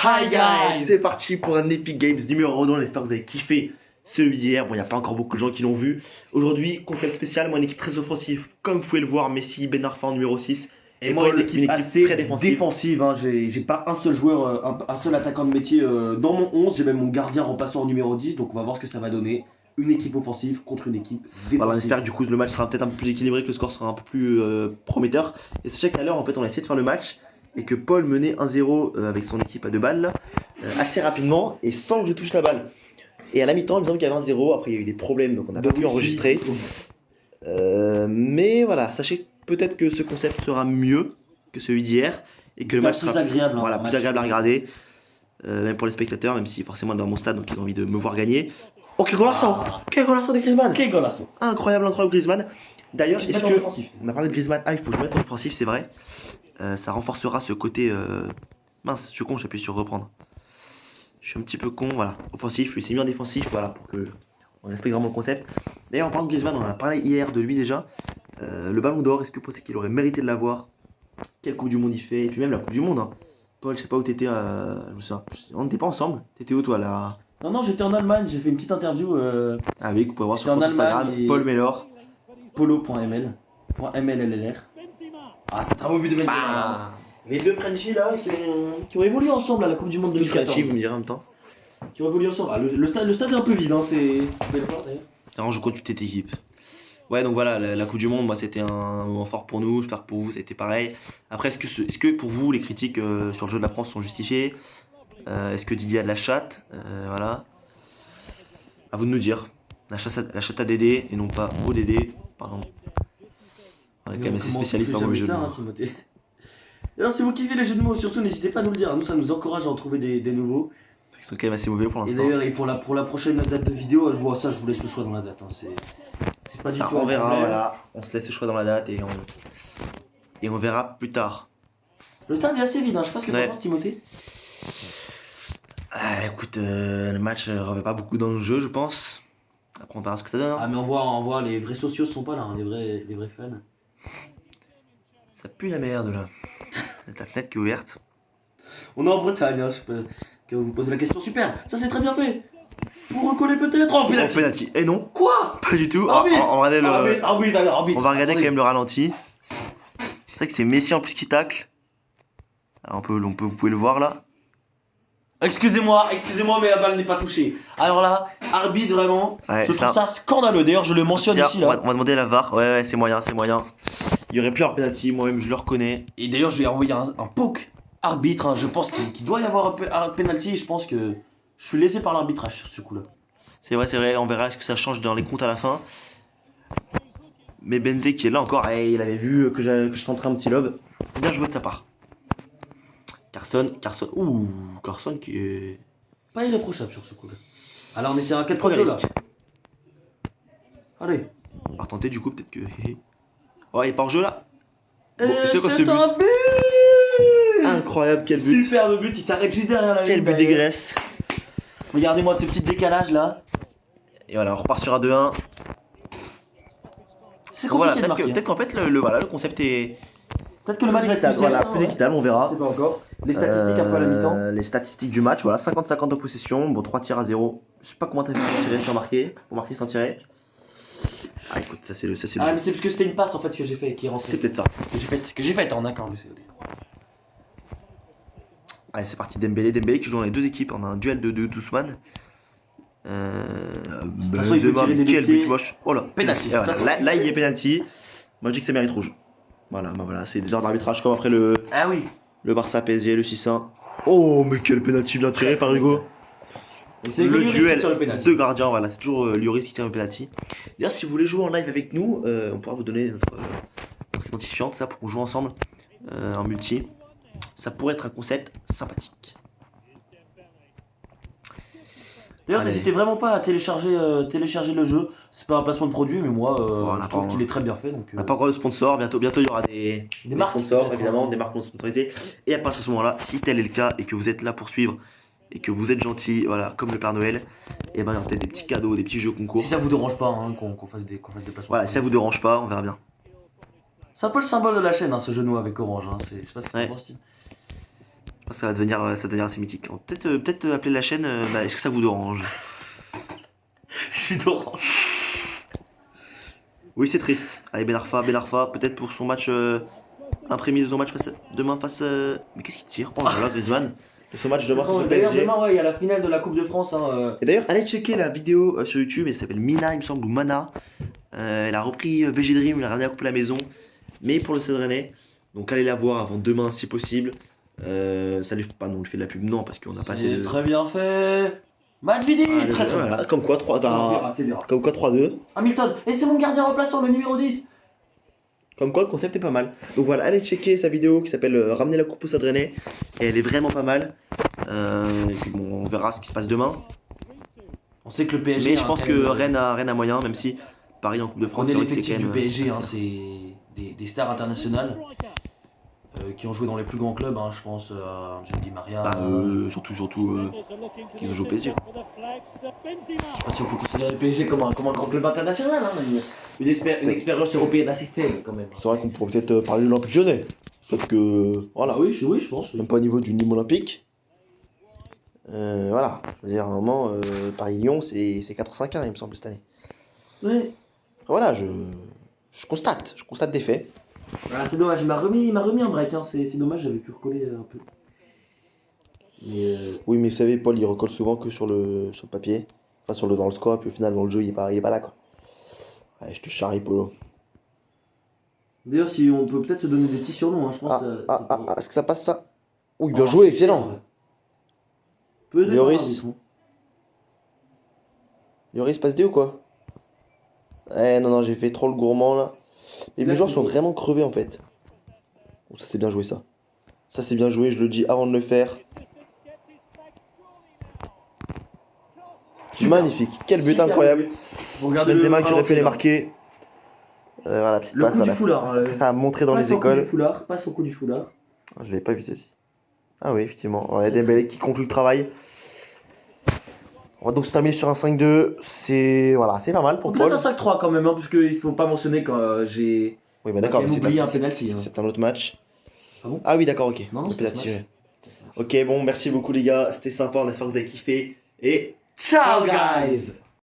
Hi guys! C'est parti pour un Epic Games numéro 2, on espère que vous avez kiffé celui d'hier. Bon, il n'y a pas encore beaucoup de gens qui l'ont vu. Aujourd'hui, concept spécial, moi une équipe très offensive, comme vous pouvez le voir, Messi, Ben Arfa en numéro 6. Et moi, Paul, une équipe assez très défensive. hein. J'ai pas un seul joueur, un seul attaquant de métier dans mon 11. J'ai même mon gardien remplaçant en numéro 10. Donc on va voir ce que ça va donner. Une équipe offensive contre une équipe défensive. Voilà, on espère que du coup le match sera peut-être un peu plus équilibré, que le score sera un peu plus prometteur. Et sachez qu'à l'heure, en fait, on a essayé de faire le match et que Paul menait 1-0 avec son équipe à 2 balles là, assez rapidement et sans que je touche la balle. Et à la mi-temps, il me semble qu'il y avait 1-0. Après, il y a eu des problèmes donc on n'a pas pu enregistrer. Mais voilà, sachez peut-être que ce concept sera mieux que celui d'hier et que le match sera agréable, voilà, plus agréable à regarder, même pour les spectateurs, même si forcément dans mon stade, donc ils ont envie de me voir gagner. Oh, quel golasso! Quel golasso de Griezmann! Quel golasso! Incroyable Griezmann. D'ailleurs, est-ce que offensif. on a parlé de Griezmann? Ah, il faut que je mette en offensif, c'est vrai. Ça renforcera ce côté. Mince, je suis con, j'appuie sur reprendre. Je suis un petit peu con, voilà. Offensif, lui c'est mis en défensif, voilà, pour que on respecte vraiment le concept. D'ailleurs, en parlant de Griezmann, on a parlé hier de lui déjà. Le ballon d'or, est-ce que vous pensez qu'il aurait mérité de l'avoir? Quelle Coupe du Monde il fait? Et puis même la Coupe du Monde, hein. Paul, je sais pas où t'étais, on n'était pas ensemble. T'étais où toi là? Non, j'étais en Allemagne, j'ai fait une petite interview. Ah oui, vous pouvez voir sur en mon Instagram, Allemagne et- Paul Mellor. Polo.ml. .mllr. Ah, c'était un très beau but de Benzema. Bah, Les deux Frenchies là, qui ont évolué ensemble à la Coupe du Monde tous Frenchies, 2014. vous me direz en même temps. Qui ont évolué ensemble. Ah, le stade est un peu vide, hein, c'est. Alors, je compte toute cette équipe. Ouais, donc voilà, la Coupe du Monde, moi c'était un moment fort pour nous. J'espère que pour vous c'était pareil. Après, est-ce que pour vous les critiques sur le jeu de la France sont justifiées? Est-ce que Didier a de la chatte? Voilà. À vous de nous dire. La chatte à Dédé et non pas au Dédé. Pardon. On est quand même assez spécialiste dans le jeu de mots. Timothée. Alors, si vous kiffez les jeux de mots, surtout n'hésitez pas à nous le dire. Nous, ça nous encourage à en trouver des nouveaux. Ils sont quand même assez mauvais pour Et l'instant. d'ailleurs, et pour la prochaine date de vidéo, je vois ça, je vous laisse le choix dans la date. Hein. C'est pas Ça, du tout on un verra, problème. voilà. On se laisse le choix dans la date et on verra plus tard. Le stade est assez vide, hein. Je sais pas ce que Ouais. t'en penses, Timothée. Ah, écoute, le match revêt pas beaucoup dans le jeu, je pense. Après, on verra ce que ça donne. Hein. Ah, mais on voit, les vrais sociaux sont pas là, hein, les vrais fans. Ça pue la merde là. La fenêtre qui est ouverte. On est en Bretagne, hein, je peux vous poser la question. Super, ça c'est très bien fait. Vous recollez peut-être. Oh, Oh, penalty. penalty. Et non, Quoi? pas du tout. Arbitre. On va regarder Arbitre. on va regarder quand même le ralenti. C'est vrai que c'est Messi en plus qui tacle. Alors, vous pouvez le voir là. Excusez-moi, mais la balle n'est pas touchée. Alors là, arbitre vraiment, Ouais, je trouve ça scandaleux. D'ailleurs, je le mentionne Tiens, ici on là. va demander la VAR. Ouais, c'est moyen. Il y aurait pu avoir penalty, moi-même je le reconnais. Et d'ailleurs, je vais envoyer un poke arbitre. Hein. Je pense qu'il doit y avoir un penalty. Et je pense que je suis lésé par l'arbitrage sur ce coup-là. C'est vrai, on verra ce que ça change dans les comptes à la fin. Mais Benzé qui est là encore, il avait vu que je tenterais un petit lob. Bien joué de sa part. Carson qui est. Pas irréprochable sur ce coup-là. Alors, on essaie un 4 Premier 2 là. risque. Allez. On va retenter du coup, peut-être que. Ouais, il est pas hors jeu là. Et Bon, c'est quoi ce c'est un but but. Incroyable, quel but. Superbe but, il s'arrête juste derrière la ligne. Quel but dégueulasse. Regardez-moi ce petit décalage là. Et voilà, on repart sur un 2-1. C'est Donc voilà, compliqué de marquer. peut-être qu'en fait le concept est Peut-être que le match va être équitable, plus serré, voilà, hein, plus ouais. équitable, on verra. C'est pas encore. Les statistiques un peu à la mi-temps. Les statistiques du match, voilà, 50-50 en possession, bon 3 tirs à 0. Je sais pas comment t'as fait pour tirer sans marquer, pour marquer sans tirer. Ah écoute, ça c'est le Ah, jeu. mais c'est parce que c'était une passe en fait que j'ai fait qui est rentrée. C'est peut-être ça. Que j'ai fait en accord le COD. Allez, c'est parti, Dembélé qui joue dans les deux équipes, on a un duel de Ousmane. toute façon, il peut tirer des Quel deux pieds. but moche. Oh là. Penalty. Et voilà, De toute façon- là il y a penalty. Moi je dis que ça mérite rouge. Voilà, bah voilà, c'est des erreurs d'arbitrage comme après Ah oui. le Barça PSG, le 6-1. Oh mais quel penalty bien tiré par Hugo. C'est Le Lloris qui duel tire le penalty. de gardiens, voilà, c'est toujours Lloris qui tire le penalty. D'ailleurs, si vous voulez jouer en live avec nous, on pourra vous donner notre identifiant, tout ça, pour qu'on joue ensemble en multi. Ça pourrait être un concept sympathique. D'ailleurs, Allez. n'hésitez vraiment pas à télécharger le jeu. C'est pas un placement de produit, mais moi, Voilà, je trouve pardon. qu'il est très bien fait. Donc, On n'a pas encore de sponsor, bientôt il y aura des marques, sponsors, peut-être, évidemment, hein. des marques sponsorisées. Et à partir de ce moment-là, si tel est le cas et que vous êtes là pour suivre et que vous êtes gentil, voilà, comme le Père Noël, et ben il y aura peut-être des petits cadeaux, des petits jeux concours. Si ça vous dérange pas hein, qu'on fasse des placements. Voilà, si ça vous dérange pas, on verra bien. C'est un peu le symbole de la chaîne, hein, ce genou avec Orange. Hein. C'est pas ce que Ouais. tu penses, Steve. Ça va devenir assez mythique. On va peut-être appeler la chaîne. Est-ce que ça vous dérange? Je suis d'orange. Oui, c'est triste. Allez, Ben Arfa, peut-être pour son match imprémis de son match demain face. Mais qu'est-ce qu'il tire? Oh là là, Griezmann. De son match demain face au D'ailleurs, PSG. demain, ouais, il y a la finale de la Coupe de France. Hein. Et d'ailleurs, allez checker la vidéo sur YouTube. Elle s'appelle Mina, il me semble, ou Mana. Elle a repris VG Dream, elle a ramené la coupe à la maison. Mais pour le Stade Rennais. Donc allez la voir avant demain si possible. Ça lui fait pas non, on lui fait de la pub, non, parce qu'on n'a pas assez C'est de. très bien fait. Matuidi, très bien. Voilà, comme quoi 3 C'est bien. Comme quoi 3-2. Hamilton, et c'est mon gardien remplaçant, le numéro 10. Comme quoi le concept est pas mal. Donc voilà, allez checker sa vidéo qui s'appelle Ramener la coupe au Stade Rennais. Et elle est vraiment pas mal. Et puis bon, on verra ce qui se passe demain. On sait que le PSG. Mais je pense que Rennes a moyen, même si Paris en Coupe de France, On est c'est vrai que c'est l'effectif quand du même. PSG, hein, c'est des stars internationales qui ont joué dans les plus grands clubs, hein, je pense à Angel Di Maria. Surtout qu'ils ont joué au PSG. Je sais pas si on peut considérer le PSG comme un grand club international, hein, mais une expérience européenne assez faible quand même. C'est vrai qu'on pourrait peut-être parler de l'Olympique Lyonnais. Peut-être que. Voilà. Ah oui, je pense. Oui. Même pas au niveau du Nîmes olympique. Voilà. Je veux dire, à un moment, Paris-Lyon, c'est 4-5-1, il me semble, cette année. Ouais. Voilà, je constate des faits. Ah, c'est dommage, il m'a remis un break, hein. C'est dommage, j'avais pu recoller un peu. Mais Oui, mais vous savez, Paul, il recolle souvent que sur le papier. Enfin, dans le score, puis au final, dans le jeu, il est pas là, quoi. Ouais, je te charrie, Polo. d'ailleurs, si on peut peut-être se donner des petits surnoms, hein, je pense. Est-ce que ça passe ça? Oui, bien joué, excellent. Peu de Lloris. Lloris passe D ou quoi? Non, j'ai fait trop le gourmand là. Et mes joueurs sont vraiment crevés en fait. Oh, ça c'est bien joué ça. Ça c'est bien joué, je le dis avant de le faire. Magnifique, quel but incroyable. Benzema qui aurait pu les marquer. Voilà, petite Le passe, coup du voilà, foulard, ça a montré dans les écoles. Passe au coup du foulard. Je l'avais pas vu celle-ci. Ah oui, effectivement. Ouais, Dembélé qui conclut le travail. On va donc se terminer sur un 5-2. C'est pas mal pour Paul. Peut-être un 5-3 quand même, hein, parce qu'il faut pas mentionner quand j'ai. Oui, bah d'accord, mais oublié un penalty. C'est un autre match. Ah bon? Ah oui, d'accord, ok. Non, Le c'est penalty, ouais. Ok, bon, merci beaucoup les gars. C'était sympa, on espère que vous avez kiffé. Et ciao guys!